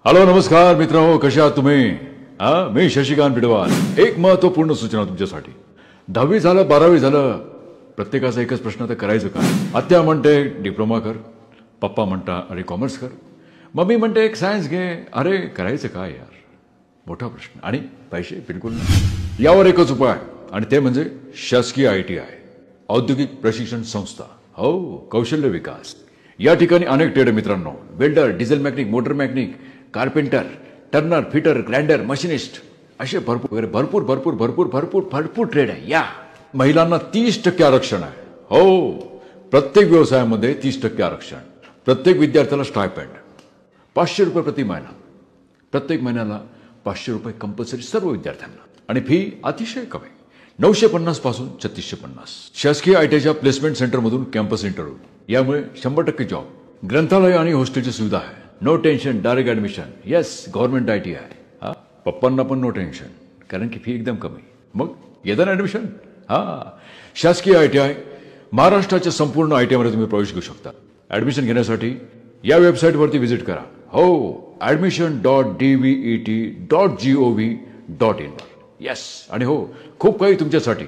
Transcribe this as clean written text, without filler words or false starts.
Hello नमस्कार मित्रांनो, कशा आहात तुम्ही? मी शशिकांत बिडवाल. एक महत्त्वपूर्ण सूचना तुमच्यासाठी. 10वी झालं 12वी झालं, प्रत्येकाचा एकच प्रश्न, तर करायचं काय? आत्या म्हणते डिप्लोमा कर, पप्पा म्हणता अरे कॉमर्स कर, मम्मी म्हणते एक सायन्स घे. अरे करायचं काय यार? मोठा प्रश्न. आणि पैसे बिलकुल नाही. यावर एकच उपाय, आणि ते म्हणजे शासकीय ITI, औद्योगिक प्रशिक्षण संस्था. हो, कौशल्य विकास. या ठिकाणी अनेक ट्रेड मित्रांनो, welder, diesel mechanic, motor mechanic, carpenter, Turner, fitter, grinder, machinist, असे भरपूर भरपूर भरपूर भरपूर भरपूर भरपूर ट्रेड आहे. या महिलांना 30% आरक्षण आहे. हो, प्रत्येक व्यवसायामध्ये 30% आरक्षण. प्रत्येक विद्यार्थ्याला स्टायपेंड ₹500 प्रति महिना. प्रत्येक महिन्याला ₹500 कंपल्सरी सर्व विद्यार्थ्यांना. आणि फी अतिशय कमी, 950 पासून 3650. शासकीय ITIच्या प्लेसमेंट सेंटरमधून कॅम्पस इंटरव्ह्यू. यामुळे 100% जॉब. ग्रंथालय आणि हॉस्टेलची सुविधा आहे. No tension, direct admission. Yes, government ITI. पप्पांना पण नो टेन्शन, कारण की फी एकदम कमी. मग येतं ना ऍडमिशन? शासकीय ITI महाराष्ट्राच्या संपूर्ण ITI मध्ये तुम्ही प्रवेश घेऊ शकता. ऍडमिशन घेण्यासाठी या वेबसाईटवरती व्हिजिट करा. हो, admission.dvet.gov.in. येस, आणि हो, खूप काही तुमच्यासाठी.